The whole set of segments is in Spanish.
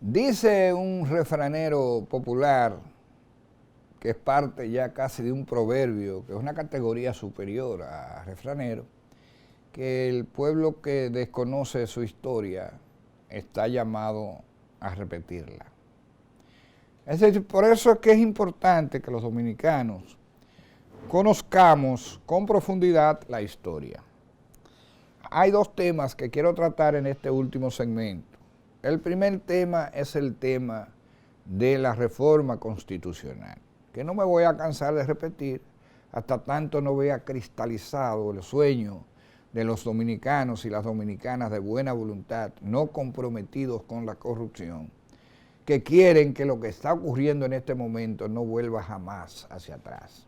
Dice un refranero popular, que es parte ya casi de un proverbio, que es una categoría superior a refranero, que el pueblo que desconoce su historia está llamado a repetirla. Es decir, por eso es que es importante que los dominicanos conozcamos con profundidad la historia. Hay dos temas que quiero tratar en este último segmento. El primer tema es el tema de la reforma constitucional, que no me voy a cansar de repetir hasta tanto no vea cristalizado el sueño de los dominicanos y las dominicanas de buena voluntad, no comprometidos con la corrupción, que quieren que lo que está ocurriendo en este momento no vuelva jamás hacia atrás.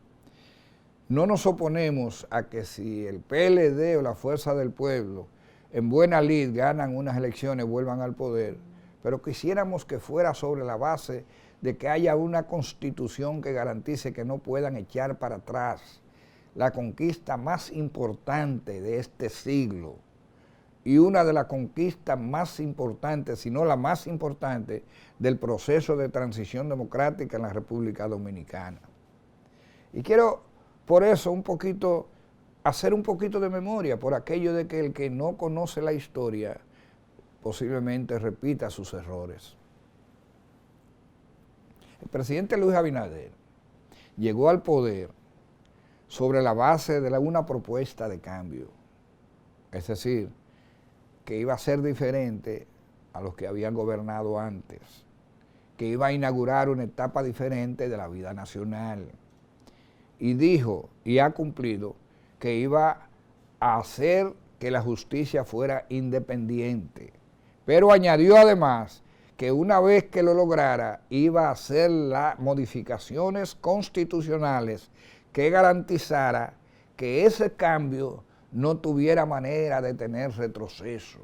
No nos oponemos a que si el PLD o la Fuerza del Pueblo en buena lid ganan unas elecciones, vuelvan al poder, pero quisiéramos que fuera sobre la base de que haya una constitución que garantice que no puedan echar para atrás la conquista más importante de este siglo y una de las conquistas más importantes, si no la más importante, del proceso de transición democrática en la República Dominicana. Y quiero por eso hacer un poquito de memoria por aquello de que el que no conoce la historia posiblemente repita sus errores. El presidente Luis Abinader llegó al poder sobre la base de una propuesta de cambio, es decir, que iba a ser diferente a los que habían gobernado antes, que iba a inaugurar una etapa diferente de la vida nacional, y dijo, y ha cumplido, que iba a hacer que la justicia fuera independiente, pero añadió además que una vez que lo lograra, iba a hacer las modificaciones constitucionales que garantizara que ese cambio no tuviera manera de tener retroceso.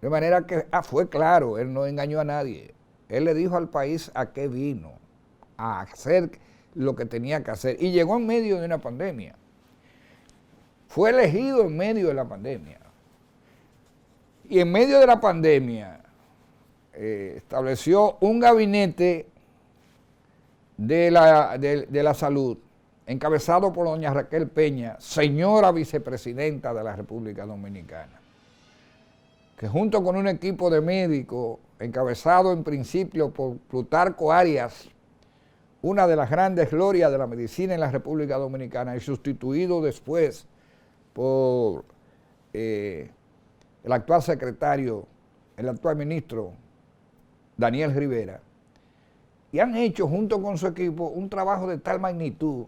De manera que fue claro, él no engañó a nadie. Él le dijo al país a qué vino, a hacer lo que tenía que hacer. Y llegó en medio de una pandemia. Fue elegido en medio de la pandemia. Y en medio de la pandemia estableció un gabinete de la salud, encabezado por doña Raquel Peña, señora vicepresidenta de la República Dominicana, que junto con un equipo de médicos, encabezado en principio por Plutarco Arias, una de las grandes glorias de la medicina en la República Dominicana, y sustituido después por el actual secretario, el actual ministro, Daniel Rivera, y han hecho junto con su equipo un trabajo de tal magnitud,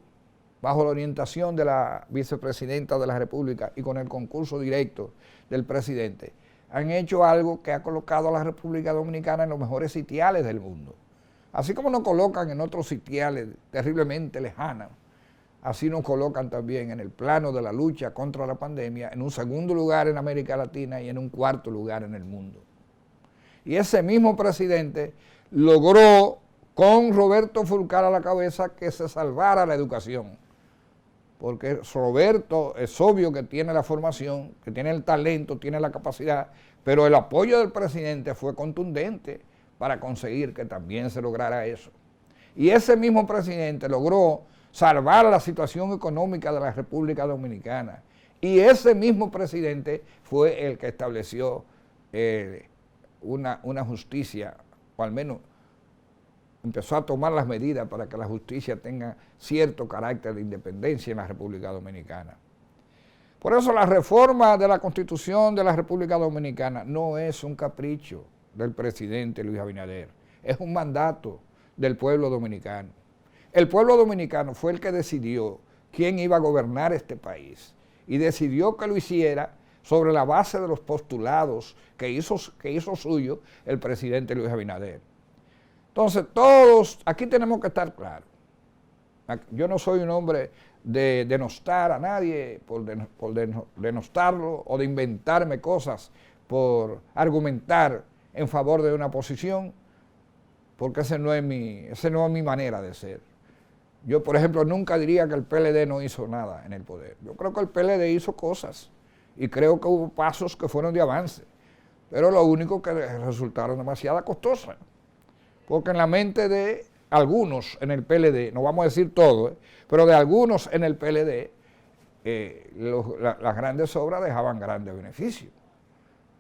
bajo la orientación de la vicepresidenta de la República y con el concurso directo del presidente, han hecho algo que ha colocado a la República Dominicana en los mejores sitiales del mundo. Así como nos colocan en otros sitiales terriblemente lejanos, así nos colocan también en el plano de la lucha contra la pandemia, en un segundo lugar en América Latina y en un cuarto lugar en el mundo. Y ese mismo presidente logró, con Roberto Fulcar a la cabeza, que se salvara la educación. Porque Roberto es obvio que tiene la formación, que tiene el talento, tiene la capacidad, pero el apoyo del presidente fue contundente para conseguir que también se lograra eso. Y ese mismo presidente logró salvar la situación económica de la República Dominicana. Y ese mismo presidente fue el que estableció una justicia, o al menos empezó a tomar las medidas para que la justicia tenga cierto carácter de independencia en la República Dominicana. Por eso la reforma de la Constitución de la República Dominicana no es un capricho del presidente Luis Abinader, es un mandato del pueblo dominicano. El pueblo dominicano fue el que decidió quién iba a gobernar este país y decidió que lo hiciera sobre la base de los postulados que hizo suyo el presidente Luis Abinader. Entonces, todos aquí tenemos que estar claros. Yo no soy un hombre de denostar a nadie por denostarlo o de inventarme cosas por argumentar en favor de una posición, porque esa no es mi manera de ser. Yo, por ejemplo, nunca diría que el PLD no hizo nada en el poder. Yo creo que el PLD hizo cosas y creo que hubo pasos que fueron de avance, pero lo único que resultaron demasiado costosas, porque en la mente de algunos en el PLD, no vamos a decir todo, pero de algunos en el PLD, las grandes obras dejaban grandes beneficios.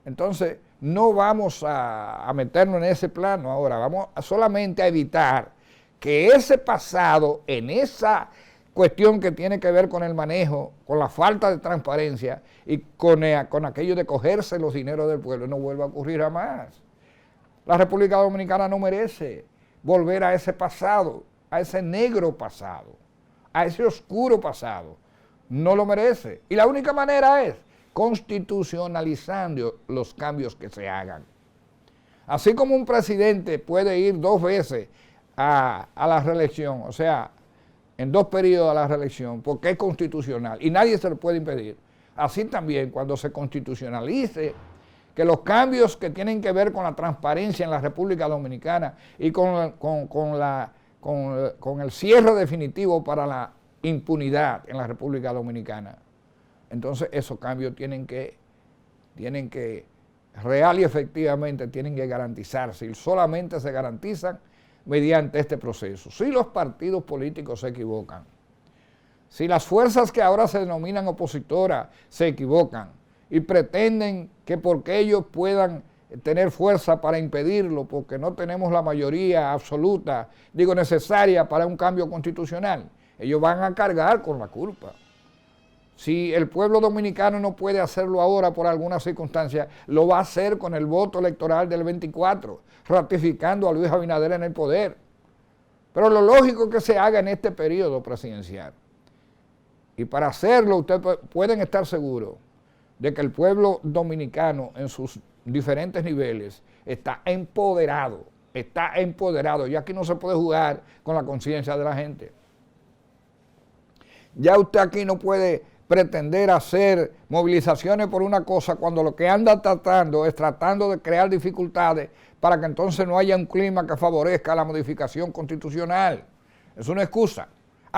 Entonces, no vamos a meternos en ese plano ahora, vamos solamente a evitar que ese pasado, en esa cuestión que tiene que ver con el manejo, con la falta de transparencia y con aquello de cogerse los dineros del pueblo, no vuelva a ocurrir jamás. La República Dominicana no merece volver a ese pasado, a ese negro pasado, a ese oscuro pasado. No lo merece. Y la única manera es constitucionalizando los cambios que se hagan. Así como un presidente puede ir 2 veces a la reelección, o sea, en 2 periodos a la reelección, porque es constitucional y nadie se lo puede impedir. Así también cuando se constitucionalice que los cambios que tienen que ver con la transparencia en la República Dominicana y con el cierre definitivo para la impunidad en la República Dominicana, entonces esos cambios tienen que real y efectivamente tienen que garantizarse y solamente se garantizan mediante este proceso. Si los partidos políticos se equivocan, si las fuerzas que ahora se denominan opositoras se equivocan y pretenden que porque ellos puedan tener fuerza para impedirlo, porque no tenemos la mayoría absoluta, necesaria para un cambio constitucional, ellos van a cargar con la culpa. Si el pueblo dominicano no puede hacerlo ahora por alguna circunstancia, lo va a hacer con el voto electoral del 24, ratificando a Luis Abinader en el poder. Pero lo lógico es que se haga en este periodo presidencial. Y para hacerlo, ustedes pueden estar seguros de que el pueblo dominicano en sus diferentes niveles está empoderado, y aquí no se puede jugar con la conciencia de la gente. Ya usted aquí no puede pretender hacer movilizaciones por una cosa cuando lo que anda tratando de crear dificultades para que entonces no haya un clima que favorezca la modificación constitucional. Es una excusa.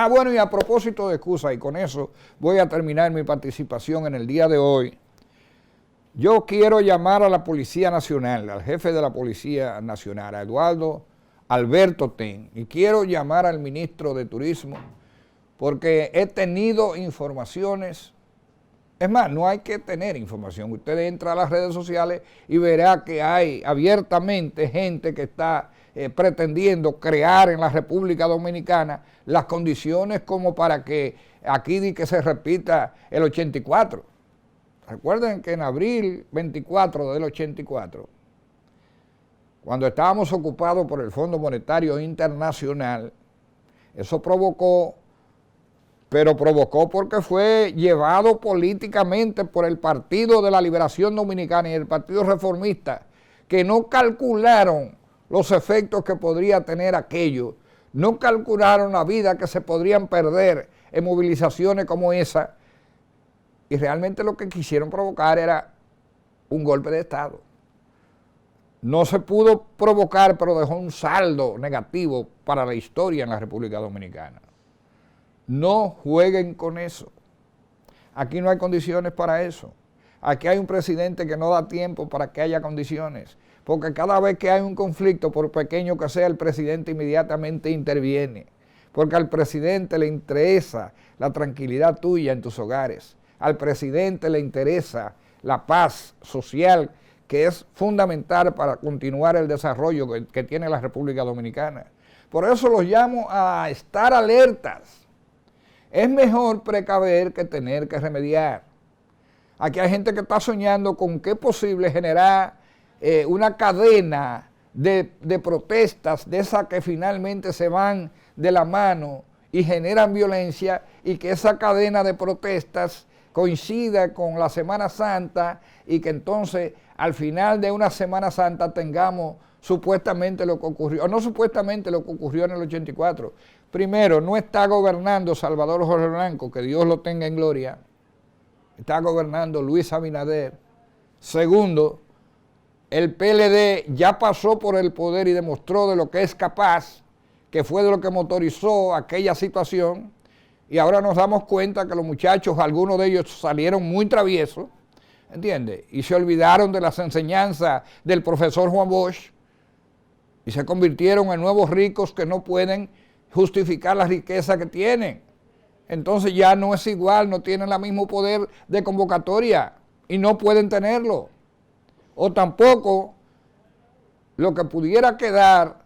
Bueno, y a propósito de excusa, y con eso voy a terminar mi participación en el día de hoy, yo quiero llamar a la Policía Nacional, al jefe de la Policía Nacional, a Eduardo Alberto Ten, y quiero llamar al ministro de Turismo, porque he tenido informaciones, es más, no hay que tener información, usted entra a las redes sociales y verá que hay abiertamente gente que está pretendiendo crear en la República Dominicana las condiciones como para que aquí que se repita el 84. Recuerden que en abril 24 del 84, cuando estábamos ocupados por el Fondo Monetario Internacional, eso provocó porque fue llevado políticamente por el Partido de la Liberación Dominicana y el Partido Reformista, que no calcularon los efectos que podría tener aquello, no calcularon la vida que se podrían perder en movilizaciones como esa, y realmente lo que quisieron provocar era un golpe de Estado. No se pudo provocar, pero dejó un saldo negativo para la historia en la República Dominicana. No jueguen con eso. Aquí no hay condiciones para eso. Aquí hay un presidente que no da tiempo para que haya condiciones, porque cada vez que hay un conflicto, por pequeño que sea, el presidente inmediatamente interviene, porque al presidente le interesa la tranquilidad tuya en tus hogares, al presidente le interesa la paz social, que es fundamental para continuar el desarrollo que tiene la República Dominicana. Por eso los llamo a estar alertas. Es mejor precaver que tener que remediar. Aquí hay gente que está soñando con que es posible generar una cadena de protestas, de esas que finalmente se van de la mano y generan violencia, y que esa cadena de protestas coincida con la Semana Santa y que entonces al final de una Semana Santa tengamos supuestamente lo que ocurrió, o no supuestamente lo que ocurrió en el 84. Primero, no está gobernando Salvador Jorge Blanco, que Dios lo tenga en gloria, está gobernando Luis Abinader. Segundo, el PLD ya pasó por el poder y demostró de lo que es capaz, que fue de lo que motorizó aquella situación, y ahora nos damos cuenta que los muchachos, algunos de ellos salieron muy traviesos, ¿entiendes? Y se olvidaron de las enseñanzas del profesor Juan Bosch y se convirtieron en nuevos ricos que no pueden justificar la riqueza que tienen. Entonces ya no es igual, no tienen el mismo poder de convocatoria y no pueden tenerlo. O tampoco lo que pudiera quedar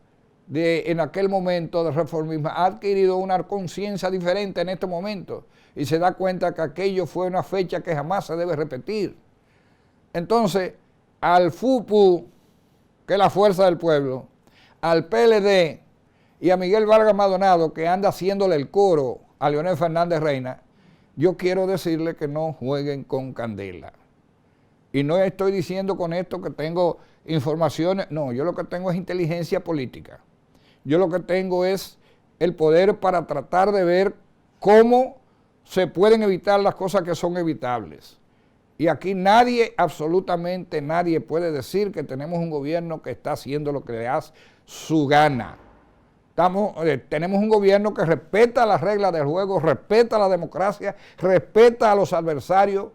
en aquel momento de reformismo ha adquirido una conciencia diferente en este momento y se da cuenta que aquello fue una fecha que jamás se debe repetir. Entonces, al FUPU, que es la Fuerza del Pueblo, al PLD y a Miguel Vargas Maldonado, que anda haciéndole el coro a Leonel Fernández Reina, yo quiero decirle que no jueguen con candela. Y no estoy diciendo con esto que tengo informaciones, no, yo lo que tengo es inteligencia política. Yo lo que tengo es el poder para tratar de ver cómo se pueden evitar las cosas que son evitables. Y aquí nadie, absolutamente nadie puede decir que tenemos un gobierno que está haciendo lo que le da su gana. Tenemos un gobierno que respeta las reglas del juego, respeta la democracia, respeta a los adversarios,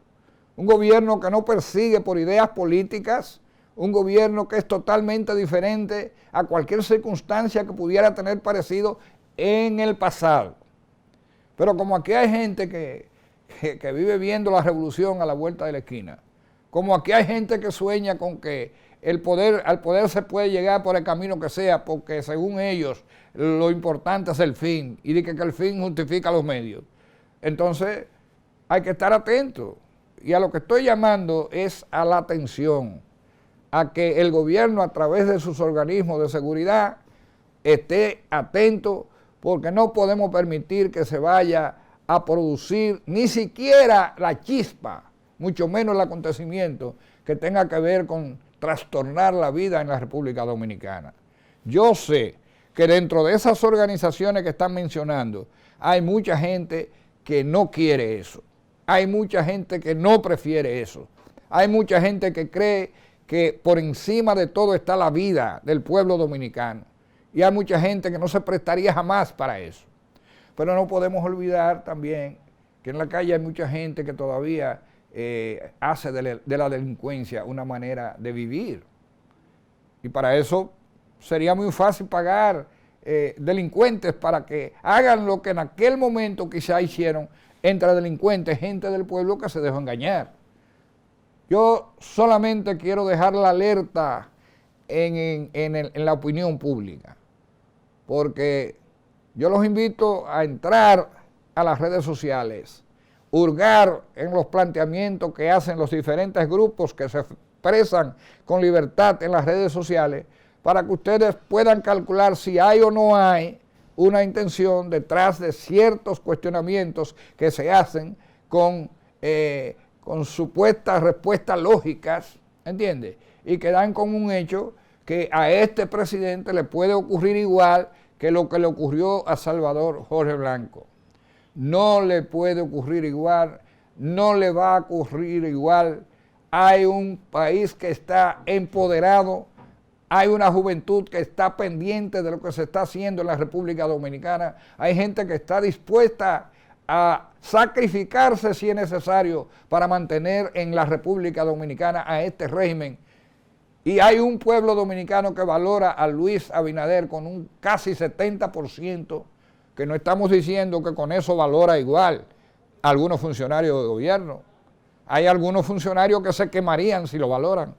un gobierno que no persigue por ideas políticas, un gobierno que es totalmente diferente a cualquier circunstancia que pudiera tener parecido en el pasado. Pero como aquí hay gente que vive viendo la revolución a la vuelta de la esquina, como aquí hay gente que sueña con que al poder se puede llegar por el camino que sea, porque según ellos lo importante es el fin, y de que el fin justifica los medios. Entonces hay que estar atento, y a lo que estoy llamando es a la atención, a que el gobierno a través de sus organismos de seguridad esté atento, porque no podemos permitir que se vaya a producir ni siquiera la chispa, mucho menos el acontecimiento que tenga que ver con trastornar la vida en la República Dominicana. Yo sé que dentro de esas organizaciones que están mencionando hay mucha gente que no quiere eso, hay mucha gente que no prefiere eso, hay mucha gente que cree que por encima de todo está la vida del pueblo dominicano, y hay mucha gente que no se prestaría jamás para eso. Pero no podemos olvidar también que en la calle hay mucha gente que todavía hace de la delincuencia una manera de vivir. Y para eso sería muy fácil pagar delincuentes para que hagan lo que en aquel momento quizá hicieron entre delincuentes, gente del pueblo que se dejó engañar. Yo solamente quiero dejar la alerta en la opinión pública, porque yo los invito a entrar a las redes sociales, hurgar en los planteamientos que hacen los diferentes grupos que se expresan con libertad en las redes sociales, para que ustedes puedan calcular si hay o no hay una intención detrás de ciertos cuestionamientos que se hacen con supuestas respuestas lógicas, ¿entiendes? Y que dan como un hecho que a este presidente le puede ocurrir igual que lo que le ocurrió a Salvador Jorge Blanco. No le puede ocurrir igual, no le va a ocurrir igual. Hay un país que está empoderado, hay una juventud que está pendiente de lo que se está haciendo en la República Dominicana, hay gente que está dispuesta a sacrificarse si es necesario para mantener en la República Dominicana a este régimen. Y hay un pueblo dominicano que valora a Luis Abinader con un casi 70%, que no estamos diciendo que con eso valora igual a algunos funcionarios de gobierno. Hay algunos funcionarios que se quemarían si lo valoran.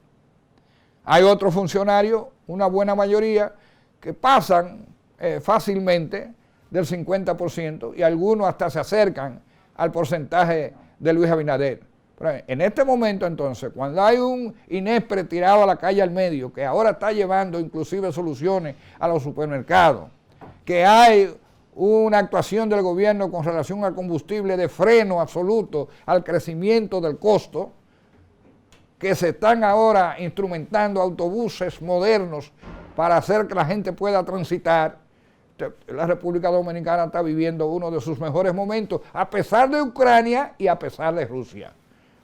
Hay otros funcionarios, una buena mayoría, que pasan fácilmente del 50% y algunos hasta se acercan al porcentaje de Luis Abinader. Pero en este momento entonces, cuando hay un INESPRE tirado a la calle al medio, que ahora está llevando inclusive soluciones a los supermercados, que hay una actuación del gobierno con relación al combustible de freno absoluto al crecimiento del costo, que se están ahora instrumentando autobuses modernos para hacer que la gente pueda transitar, la República Dominicana está viviendo uno de sus mejores momentos, a pesar de Ucrania y a pesar de Rusia.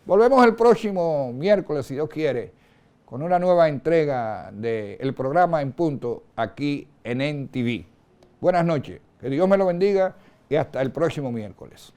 Volvemos el próximo miércoles, si Dios quiere, con una nueva entrega del programa En Punto, aquí en NTV. Buenas noches, que Dios me lo bendiga y hasta el próximo miércoles.